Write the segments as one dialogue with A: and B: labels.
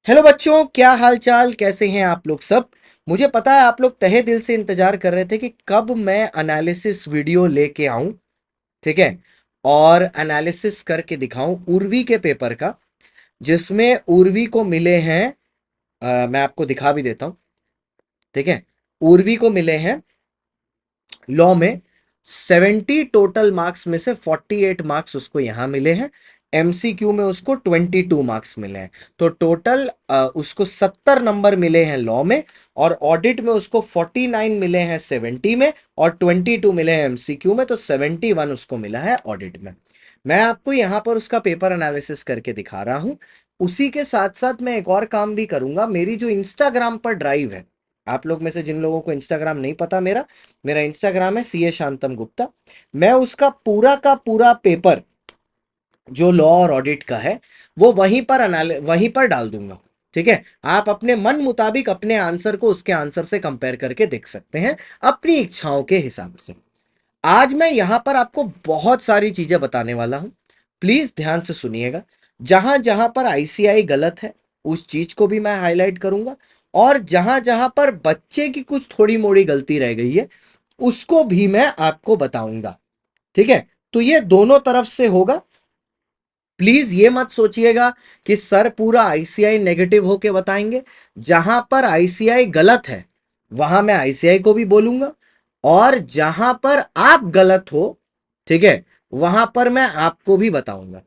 A: Hello बच्चों, क्या हाल चाल, कैसे हैं आप लोग सब। मुझे पता है आप लोग तहे दिल से इंतजार कर रहे थे कि कब मैं एनालिसिस वीडियो लेके आऊं। ठीक है। और एनालिसिस करके दिखाऊं उर्वी के पेपर का, जिसमें उर्वी को मिले हैं मैं आपको दिखा भी देता हूं। ठीक है। उर्वी को मिले हैं लॉ में 70 टोटल मार्क्स में से 48 मार्क्स उसको यहां मिले हैं। एमसीक्यू में उसको 22 मार्क्स मिले हैं। तो टोटल उसको 70 नंबर मिले हैं लॉ में। और ऑडिट में उसको 49 मिले हैं 70 में, और 22 मिले हैं एमसीक्यू में। तो 71 उसको मिला है ऑडिट में। मैं आपको यहां पर उसका पेपर एनालिसिस करके दिखा रहा हूं। उसी के साथ साथ मैं एक और काम भी करूंगा। मेरी जो इंस्टाग्राम पर ड्राइव है, आप लोग में से जिन लोगों को इंस्टाग्राम नहीं पता, मेरा मेरा इंस्टाग्राम है सीए शांतम गुप्ता। मैं उसका पूरा का पूरा पेपर जो लॉ और ऑडिट का है वो वहीं पर डाल दूंगा। ठीक है। आप अपने मन मुताबिक अपने आंसर को उसके आंसर से कंपेयर करके देख सकते हैं, अपनी इच्छाओं के हिसाब से। आज मैं यहां पर आपको बहुत सारी चीजें बताने वाला हूं। प्लीज ध्यान से सुनिएगा। जहां जहां पर आईसीआई गलत है उस चीज को भी मैं हाईलाइट करूंगा, और जहां जहां पर बच्चे की कुछ थोड़ी मोड़ी गलती रह गई है उसको भी मैं आपको बताऊंगा। ठीक है। तो ये दोनों तरफ से होगा। प्लीज ये मत सोचिएगा कि सर पूरा आईसीआई नेगेटिव होके बताएंगे। जहां पर आईसीआई गलत है वहां मैं आईसीआई को भी बोलूंगा, और जहां पर आप गलत हो, ठीक है, वहां पर मैं आपको भी बताऊंगा।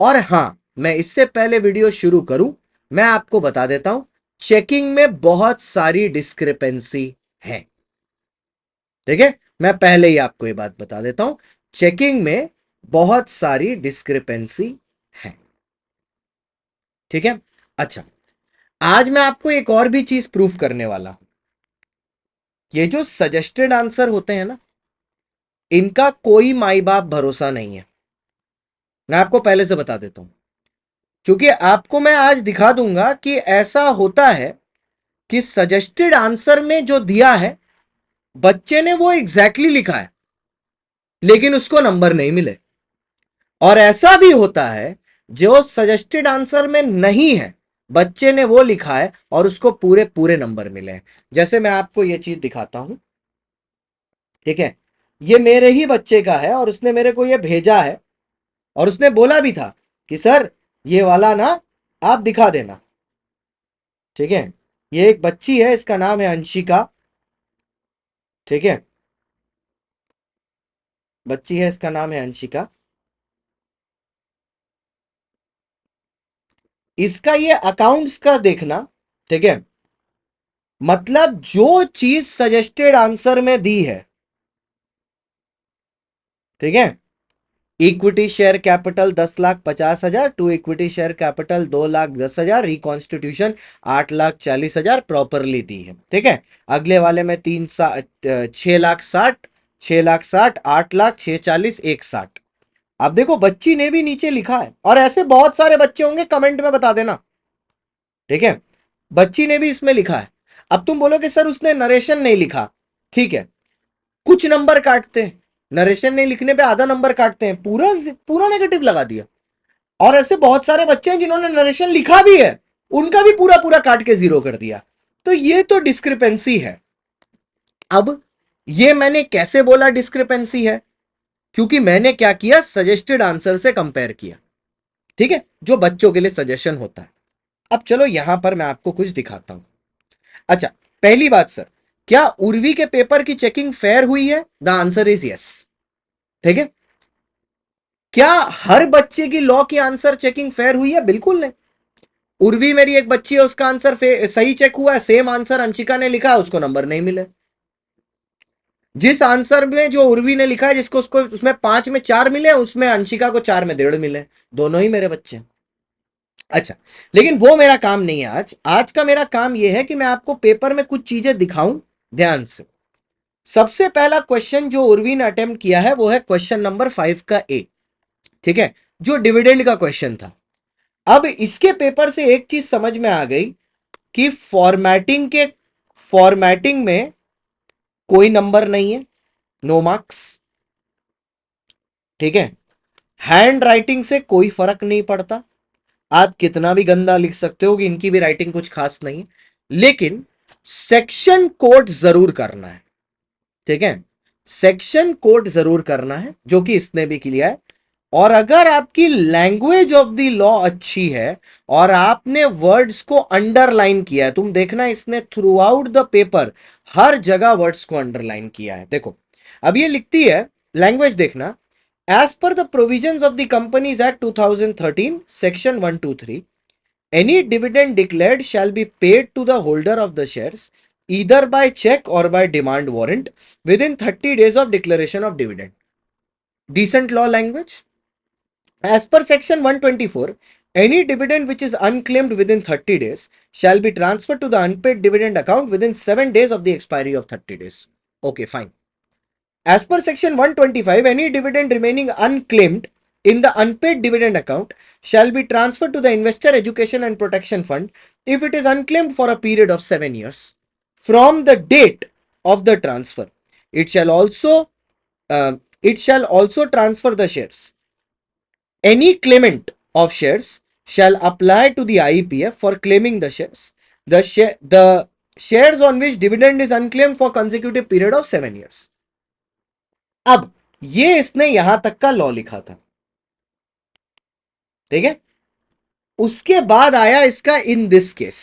A: और हां, मैं इससे पहले वीडियो शुरू करूं, मैं आपको बता देता हूं, चेकिंग में बहुत सारी डिस्क्रिपेंसी है। ठीक है। मैं पहले ही आपको ये बात बता देता हूं, चेकिंग में बहुत सारी डिस्क्रिपेंसी है। ठीक है। अच्छा, आज मैं आपको एक और भी चीज प्रूफ करने वाला हूं। ये जो सजेस्टेड आंसर होते हैं ना, इनका कोई माई बाप भरोसा नहीं है। मैं आपको पहले से बता देता हूं, क्योंकि आपको मैं आज दिखा दूंगा कि ऐसा होता है कि सजेस्टेड आंसर में जो दिया है बच्चे ने वो एग्जैक्टली लिखा है, लेकिन उसको नंबर नहीं मिले। और ऐसा भी होता है जो सजेस्टेड आंसर में नहीं है, बच्चे ने वो लिखा है और उसको पूरे पूरे नंबर मिले हैं। जैसे मैं आपको ये चीज दिखाता हूं। ठीक है। ये मेरे ही बच्चे का है और उसने मेरे को ये भेजा है, और उसने बोला भी था कि सर ये वाला ना आप दिखा देना। ठीक है। ये एक बच्ची है, इसका नाम है अंशिका। ठीक है। बच्ची है, इसका नाम है अंशिका। इसका ये अकाउंट्स का देखना। ठीक है। मतलब जो चीज सजेस्टेड आंसर में दी है, ठीक है, equity share capital 10,50,000, to equity share capital 2,10,000, reconstitution 8,40,000 properly दी है। ठीक है। अगले वाले में 6,60,000, 6,60,000, 8,00,000, 6,40,000, 1,60,000। अब देखो बच्ची ने भी नीचे लिखा है, और ऐसे बहुत सारे बच्चे होंगे, कमेंट में बता देना। ठीक है। बच्ची ने भी इसमें लिखा है। अब तुम बोलोगे सर उसने नरेशन नहीं लिखा। ठीक है, कुछ नंबर काटते हैं, नरेशन नहीं लिखने पे आधा नंबर काटते हैं, पूरा पूरा नेगेटिव लगा दिया। और ऐसे बहुत सारे बच्चे हैं जिन्होंने नरेशन लिखा भी है, उनका भी पूरा पूरा काट के जीरो कर दिया। तो ये तो डिस्क्रिपेंसी है। अब ये मैंने कैसे बोला डिस्क्रिपेंसी है? क्योंकि मैंने क्या किया, सजेस्टेड आंसर से कंपेयर किया। ठीक है, जो बच्चों के लिए सजेशन होता है। अब चलो यहां पर मैं आपको कुछ दिखाता हूं। अच्छा, पहली बात सर, क्या उर्वी के पेपर की चेकिंग फेयर हुई है? The answer is yes. ठीक है। क्या हर बच्चे की लॉ की आंसर चेकिंग फेयर हुई है? बिल्कुल नहीं। उर्वी मेरी एक बच्ची है, उसका आंसर सही चेक हुआ है, सेम आंसर अंशिका ने लिखा है, उसको नंबर नहीं मिले। जिस आंसर में जो उर्वी ने लिखा है, जिसको उसको उसमें 5 में 4 मिले, उसमें अंशिका को 4 में 1.5 मिले। दोनों ही मेरे बच्चे। अच्छा, लेकिन वो मेरा काम नहीं है आज। आज का मेरा काम यह है कि मैं आपको पेपर में कुछ चीजें दिखाऊं ध्यान से। सबसे पहला क्वेश्चन जो उर्वी ने अटेम्प्ट किया है वो है क्वेश्चन नंबर 5 का ए। ठीक है, जो डिविडेंड का क्वेश्चन था। अब इसके पेपर से एक चीज समझ में आ गई कि फॉर्मेटिंग में कोई नंबर नहीं है, नो मार्क्स। ठीक है। हैंड राइटिंग से कोई फर्क नहीं पड़ता, आप कितना भी गंदा लिख सकते हो कि इनकी भी राइटिंग कुछ खास नहीं है, लेकिन सेक्शन कोट जरूर करना है। ठीक है, सेक्शन कोट जरूर करना है, जो कि इसने भी किया है। और अगर आपकी लैंग्वेज ऑफ द लॉ अच्छी है और आपने वर्ड्स को अंडरलाइन किया है, तुम देखना इसने थ्रू आउट द पेपर हर जगह वर्ड्स को अंडरलाइन किया है। देखो अब ये लिखती है, लैंग्वेज देखना, as per the provisions of the companies act 2013 section 123 any dividend declared shall be paid to the holder of the shares either by check or by demand warrant within 30 days of declaration of dividend. Decent law language. As per section 124, any dividend which is unclaimed within 30 days shall be transferred to the unpaid dividend account within 7 days of the expiry of 30 days. Okay, fine. As per section 125, any dividend remaining unclaimed in the unpaid dividend account shall be transferred to the Investor Education and Protection Fund if it is unclaimed for a period of 7 years. From the date of the transfer, it shall also transfer the shares. Any claimant of shares shall apply to the IEPF for claiming the shares. The shares on which dividend is unclaimed for consecutive period of 7 years. अब ये इसने यहां तक का law लिखा था, ठीक है। उसके बाद आया इसका in this case,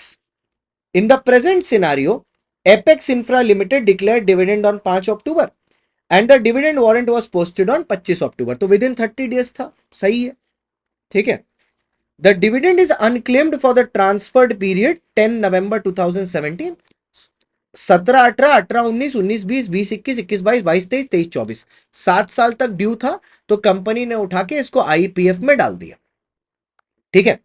A: in the present scenario apex infra limited declared dividend on 5 October and the dividend warrant was posted on 25 अक्टूबर, तो विद इन 30 डेज था, सही है, ठीक है। The dividend is unclaimed for the transferred period 10 नवंबर 2017, 17 18 18 19 19 20 20 21 21 22 22 23 23 24, 7 साल तक due था, तो कंपनी ने उठा के इसको आईपीएफ में डाल दिया, ठीक है।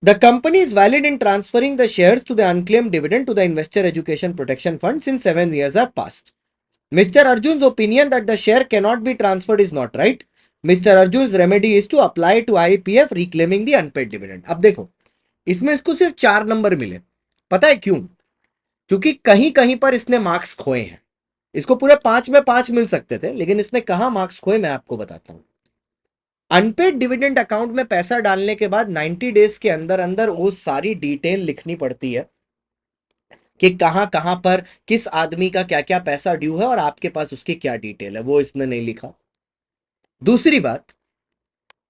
A: The company is valid in transferring the shares to the unclaimed dividend to the investor education protection fund since 7 years have passed. Mr. Arjun's opinion that the share cannot be transferred is not right. Mr. Arjun's remedy is to apply to IPF reclaiming the unpaid dividend. अब देखो इसमें इसको सिर्फ 4 number मिले, पता है क्यों? क्योंकि कहीं कहीं पर इसने मार्क्स खोए हैं। इसको पूरे 5 में 5 मिल सकते थे, लेकिन इसने कहां मार्क्स खोए मैं आपको बताता हूं। अनपेड डिविडेंड अकाउंट में पैसा डालने के बाद 90 डेज के अंदर अंदर वो सारी डिटेल लिखनी पड़ती है कि कहां कहां पर किस आदमी का क्या क्या पैसा ड्यू है और आपके पास उसकी क्या डिटेल है, वो इसने नहीं लिखा। दूसरी बात,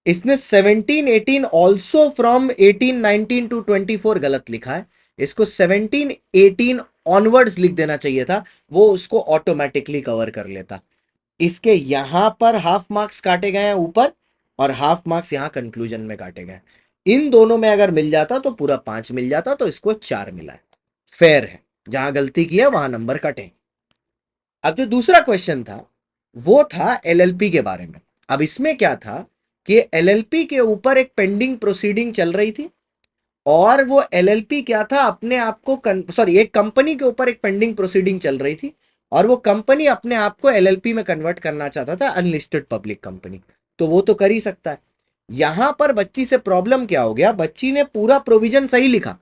A: इसने 17 18 ऑल्सो फ्रॉम 18 19 टू 24 गलत लिखा है। इसको 17 18 ऑनवर्ड्स लिख देना चाहिए था, वो उसको ऑटोमेटिकली कवर कर लेता। इसके यहां पर हाफ मार्क्स काटे गए हैं ऊपर और हाफ मार्क्स यहां कंक्लूजन में काटे गए। इन दोनों में अगर मिल जाता तो पूरा 5 मिल जाता, तो इसको 4 मिला है, फेयर है। जहां गलती की है वहां नंबर कटे। अब जो दूसरा क्वेश्चन था वो था एलएलपी के बारे में। अब इसमें क्या था कि एलएलपी के ऊपर एक पेंडिंग प्रोसीडिंग चल रही थी और वो एलएलपी क्या था, अपने आप को सॉरी एक कंपनी के ऊपर एक पेंडिंग प्रोसीडिंग चल रही थी और वो कंपनी अपने आप को एलएलपी में कन्वर्ट करना चाहता था, अनलिस्टेड पब्लिक कंपनी, तो वो तो कर ही सकता है। यहां पर बच्ची से प्रॉब्लम क्या हो गया, बच्ची ने पूरा प्रोविजन सही लिखा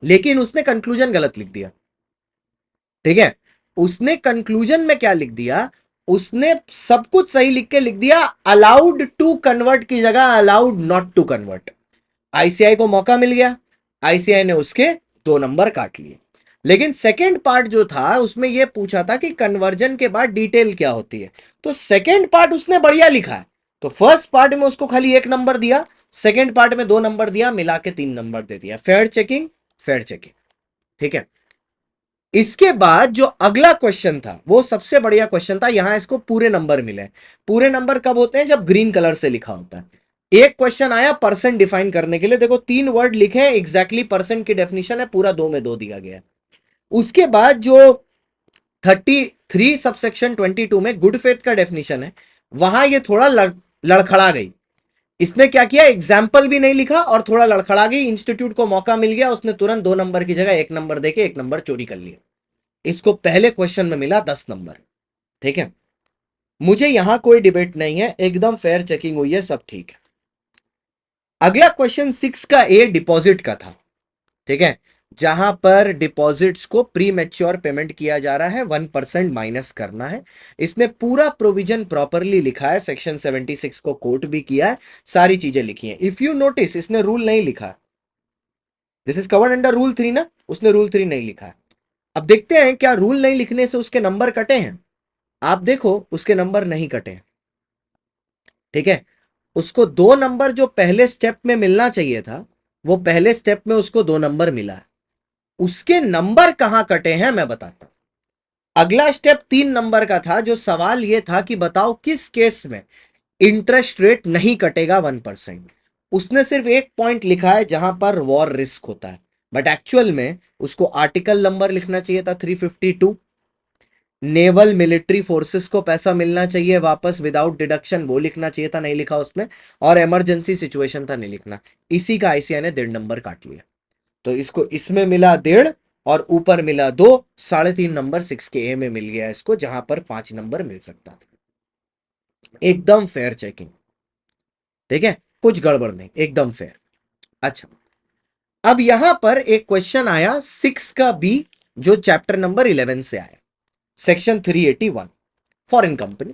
A: लेकिन उसने कंक्लूजन गलत लिख दिया, ठीक है। उसने कंक्लूजन में क्या लिख दिया, उसने सब कुछ सही लिख के लिख दिया अलाउड टू कन्वर्ट की जगह allowed not to convert. ICI को मौका मिल गया, आईसीआई ने उसके 2 नंबर काट लिए। लेकिन सेकेंड पार्ट जो था उसमें यह पूछा था कि कन्वर्जन के बाद डिटेल क्या होती है, तो सेकेंड पार्ट उसने बढ़िया लिखा है। तो फर्स्ट पार्ट में उसको खाली 1 नंबर दिया, सेकेंड पार्ट में 2 नंबर दिया, मिला के 3 नंबर दे दिया। फेयर चेकिंग, फेयर चेकिंग, ठीक है। इसके बाद जो अगला क्वेश्चन था वो सबसे बढ़िया क्वेश्चन था, यहां इसको पूरे नंबर मिले। पूरे नंबर कब होते हैं, जब ग्रीन कलर से लिखा होता है। एक क्वेश्चन आया परसेंट डिफाइन करने के लिए, देखो 3 वर्ड लिखे हैं, एग्जैक्टली परसेंट की डेफिनेशन है, पूरा 2 में 2 दिया गया है। उसके बाद जो 33 सबसेक्शन 22 में गुड फेथ का डेफिनेशन है, वहां ये थोड़ा लड़खड़ा गई। इसने क्या किया, एग्जाम्पल भी नहीं लिखा और थोड़ा लड़खड़ा गई। इंस्टीट्यूट को मौका मिल गया, उसने तुरंत 2 नंबर की जगह 1 नंबर देके 1 नंबर चोरी कर लिया। इसको पहले क्वेश्चन में मिला 10 नंबर, ठीक है। मुझे यहां कोई डिबेट नहीं है, एकदम फेयर चेकिंग हुई है, सब ठीक है। अगला क्वेश्चन 6 का ए डिपॉजिट का था, ठीक है। जहां पर डिपॉजिट्स को प्री मैच्योर पेमेंट किया जा रहा है, 1% माइनस करना है। इसने पूरा प्रोविजन प्रॉपरली लिखा है, सेक्शन 76 को कोट भी किया है, सारी चीजें लिखी हैं। इफ यू नोटिस इसने रूल नहीं लिखा, this is covered under rule 3 ना, उसने रूल 3 नहीं लिखा है। अब देखते हैं क्या रूल नहीं लिखने से उसके नंबर कटे हैं। आप देखो उसके नंबर नहीं कटे हैं, ठीक है। उसको 2 नंबर जो पहले स्टेप में मिलना चाहिए था, वो पहले स्टेप में उसको 2 नंबर मिला है। उसके नंबर कहां कटे हैं मैं बताता हूं। अगला स्टेप 3 नंबर का था, जो सवाल यह था कि बताओ किस केस में इंटरेस्ट रेट नहीं कटेगा 1%। उसने सिर्फ एक पॉइंट लिखा है जहां पर वॉर रिस्क होता है, बट एक्चुअल में उसको आर्टिकल नंबर लिखना चाहिए था 352। नेवल मिलिट्री फोर्सेस को पैसा मिलना चाहिए वापस विदाउट डिडक्शन, वो लिखना चाहिए था, नहीं लिखा उसने। और इमरजेंसी सिचुएशन था, नहीं लिखना। इसी का आईसीआई ने 1.5 नंबर काट लिया। तो इसको इसमें मिला 1.5 और ऊपर मिला 2, 3.5 नंबर 6 के ए में मिल गया इसको, जहां पर 5 नंबर मिल सकता था। एकदम फेयर चेकिंग, ठीक है, कुछ गड़बड़ नहीं, एकदम फेयर। अच्छा, अब यहां पर एक क्वेश्चन आया 6 का बी, जो चैप्टर नंबर 11 से आया, सेक्शन 381 फॉरेन कंपनी,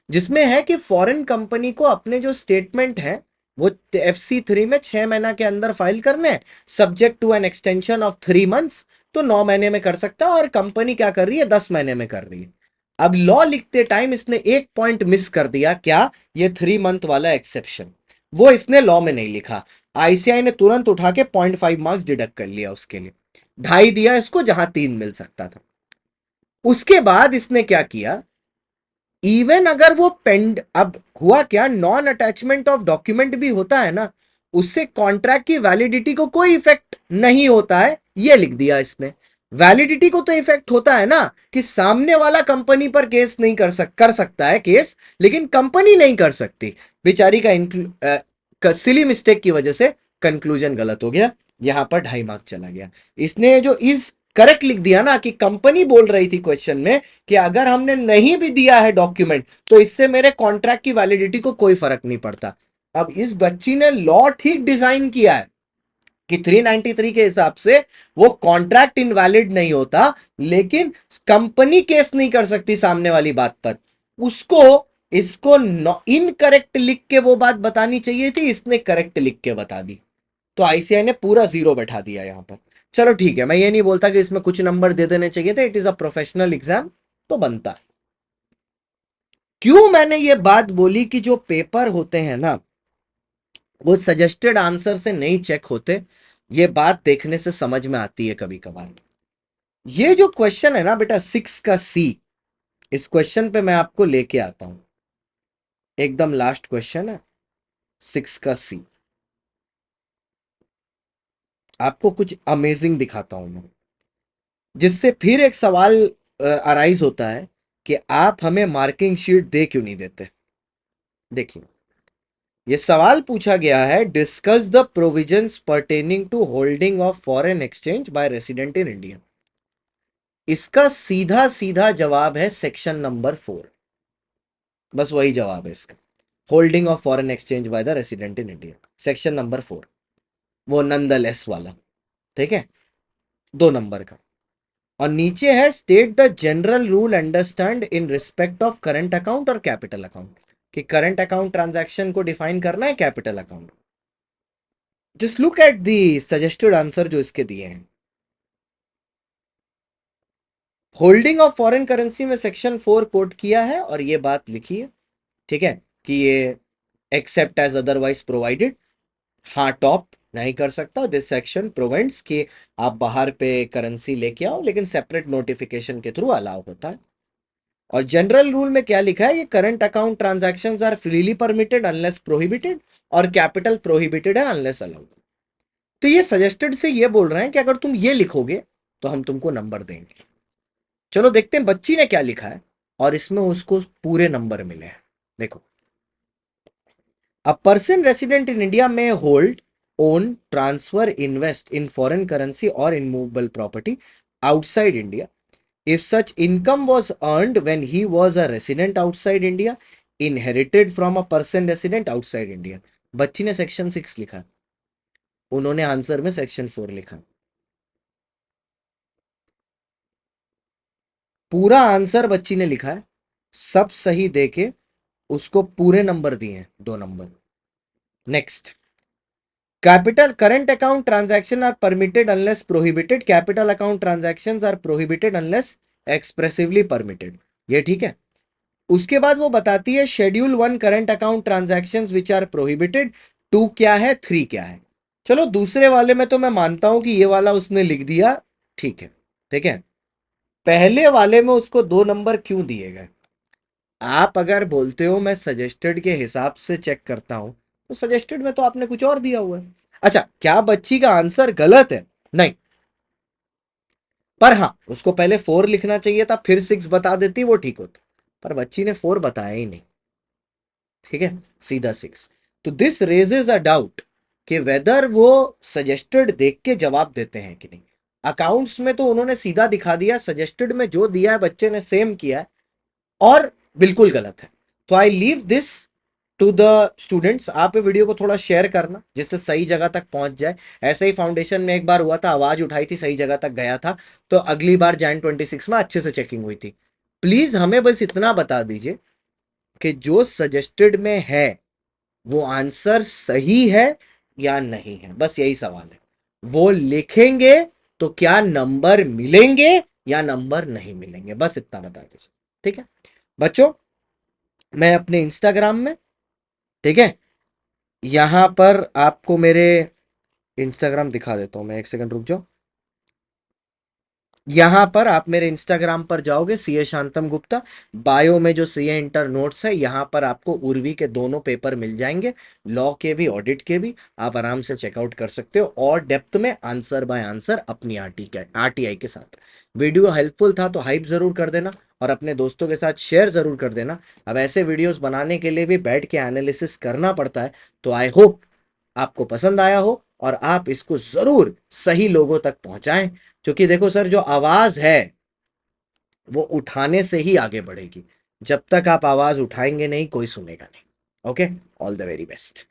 A: जिसमें है कि फॉरेन कंपनी को अपने जो स्टेटमेंट है वो FC3 में 6 महीना के अंदर फाइल करने हैं, subject to an extension of 3 months. तो 9 महीने में कर सकता है, और कंपनी क्या कर रही है, 10 महीने में कर रही है। अब लॉ लिखते टाइम इसने एक पॉइंट मिस कर दिया, क्या, ये 3 मंथ वाला एक्सेप्शन, वो इसने लॉ में नहीं लिखा। आईसीआई ने तुरंत उठा के 0.5 मार्क्स डिडक्ट कर लिया उसके लिए, 2.5 दिया इसको जहां 3 मिल सकता था। उसके बाद इसने क्या किया, इवन अगर वो पेंड, अब हुआ क्या, नॉन अटैचमेंट ऑफ डॉक्यूमेंट भी होता है ना, उससे कॉन्ट्रैक्ट की वैलिडिटी को कोई इफेक्ट नहीं होता है, ये लिख दिया इसने। वैलिडिटी को तो इफेक्ट होता है ना, कि सामने वाला कंपनी पर केस नहीं कर सकता है केस, लेकिन कंपनी नहीं कर सकती। बेचारी का सिली मिस्टेक की वजह से कंक्लूजन गलत हो गया, यहां पर 2.5 मार्क चला गया। इसने जो इस करेक्ट लिख दिया ना, कि कंपनी बोल रही थी क्वेश्चन में कि अगर हमने नहीं भी दिया है डॉक्यूमेंट तो इससे मेरे कॉन्ट्रैक्ट की वैलिडिटी को कोई फर्क नहीं पड़ता। अब इस बच्ची ने लॉ ठीक डिजाइन किया है कि 393 के हिसाब से वो कॉन्ट्रैक्ट इनवैलिड नहीं होता, लेकिन कंपनी केस नहीं कर सकती सामने वाली बात पर। उसको इसको इनकरेक्ट लिख के वो बात बतानी चाहिए थी, इसने करेक्ट लिख के बता दी। तो आईसीआई ने पूरा 0 बैठा दिया यहां पर। चलो ठीक है, मैं ये नहीं बोलता कि इसमें कुछ नंबर दे देने चाहिए थे, it is a professional exam, तो बनता है। क्यों मैंने ये बात बोली कि जो पेपर होते हैं ना, वो सजेस्टेड आंसर से नहीं चेक होते, ये बात देखने से समझ में आती है कभी कभार। ये जो क्वेश्चन है ना बेटा 6 का सी, इस क्वेश्चन पे मैं आपको लेके आता हूं, एकदम लास्ट क्वेश्चन है 6 का सी। आपको कुछ अमेजिंग दिखाता हूं मैं, जिससे फिर एक सवाल अराइज होता है कि आप हमें मार्किंग शीट दे क्यों नहीं देते। देखिए, ये सवाल पूछा गया है, discuss the provisions pertaining to holding of foreign exchange by resident in India. इसका सीधा सीधा जवाब है सेक्शन नंबर 4, बस वही जवाब है इसका। Holding of foreign exchange by the resident in India, section number 4, वो नंदलेस वाला, ठीक है, 2 नंबर का। और नीचे है state the general rule understand in respect of current account और कैपिटल अकाउंट, कि करंट अकाउंट ट्रांजैक्शन को डिफाइन करना है, capital account. Just look at the suggested answer जो इसके दिए हैं। होल्डिंग ऑफ फॉरेन करेंसी में सेक्शन 4 कोट किया है और ये बात लिखी है, ठीक है, कि ये एक्सेप्ट एज अदरवाइज प्रोवाइडेड, हाँ टॉप नहीं कर सकता। दिस सेक्शन प्रोवेंट्स कि आप बाहर पे करेंसी लेके आओ, लेकिन सेपरेट नोटिफिकेशन के थ्रू अलाउ होता है। और जनरल रूल में क्या लिखा है, ये current account transactions are freely permitted unless prohibited, और कैपिटल प्रोहिबिटेड है अनलेस अलाउड। तो ये सजेस्टेड से ये बोल रहे हैं कि अगर तुम ये लिखोगे तो हम तुमको नंबर देंगे। चलो देखते हैं बच्ची ने क्या लिखा है, और इसमें उसको पूरे नंबर मिले हैं। देखो, a person resident in India में hold, own, transfer, invest in foreign currency और in movable property outside India if such income was earned when he was a resident outside India, inherited from a person resident outside India। बच्ची ने section 6 लिखा, उन्होंने answer में section 4 लिखा। पूरा answer बच्ची ने लिखा है, सब सही देके उसको पूरे नंबर दिए हैं, 2 number. Next, capital current account transaction are permitted unless prohibited, capital account transactions are prohibited unless expressively permitted. ये ठीक है। उसके बाद वो बताती है schedule 1 current account transactions which are prohibited, 2 क्या है, 3 क्या है। चलो दूसरे वाले में तो मैं मानता हूं कि ये वाला उसने लिख दिया, ठीक है, ठीक है। पहले वाले में उसको 2 नंबर क्यों दिए गए? आप अगर बोलते हो मैं सजेस्टेड के हिसाब से चेक करता हूं, तो सजेस्टेड में तो आपने कुछ और दिया हुआ है। अच्छा, क्या बच्ची का आंसर गलत है? नहीं, पर हाँ, उसको पहले 4 लिखना चाहिए था, फिर 6 बता देती, वो ठीक होता। पर बच्ची ने 4 बताया ही नहीं, ठीक है, सीधा 6। तो दिस रेजेस अ डाउट कि वेदर वो सजेस्टेड देख के जवाब देते हैं कि नहीं। अकाउंट्स में तो उन्होंने सीधा दिखा दिया, सजेस्टेड में जो दिया है बच्चे ने सेम किया है, और बिल्कुल गलत है। तो I leave this to the students. आप वीडियो को थोड़ा शेयर करना जिससे सही जगह तक पहुंच जाए। ऐसे ही फाउंडेशन में एक बार हुआ था, आवाज उठाई थी, सही जगह तक गया था, तो अगली बार Jan 26 में अच्छे से चेकिंग हुई थी। प्लीज हमें बस इतना बता दीजिए कि जो सजेस्टेड में है वो आंसर सही है या नहीं है, बस यही सवाल है। वो लिखेंगे तो क्या नंबर मिलेंगे या नंबर नहीं मिलेंगे, बस इतना बता दीजिए, ठीक है बच्चों। मैं अपने इंस्टाग्राम में, ठीक है, यहां पर आपको मेरे इंस्टाग्राम दिखा देता हूं मैं, एक सेकंड रुक जाओ। यहां पर आप मेरे इंस्टाग्राम पर जाओगे, सीए शांतम गुप्ता, बायो में जो सीए इंटर नोट्स है, यहां पर आपको उर्वी के दोनों पेपर मिल जाएंगे, लॉ के भी ऑडिट के भी। आप आराम से चेकआउट कर सकते हो, और डेप्थ में आंसर बाय आंसर अपनी आरटीआई के साथ। वीडियो हेल्पफुल था तो हाइप जरूर कर देना, और अपने दोस्तों के साथ शेयर जरूर कर देना। अब ऐसे वीडियोस बनाने के लिए भी बैठ के एनालिसिस करना पड़ता है, तो आई होप आपको पसंद आया हो और आप इसको जरूर सही लोगों तक पहुंचाएं। क्योंकि देखो सर, जो आवाज है वो उठाने से ही आगे बढ़ेगी। जब तक आप आवाज उठाएंगे नहीं, कोई सुनेगा नहीं। Okay, all the very best.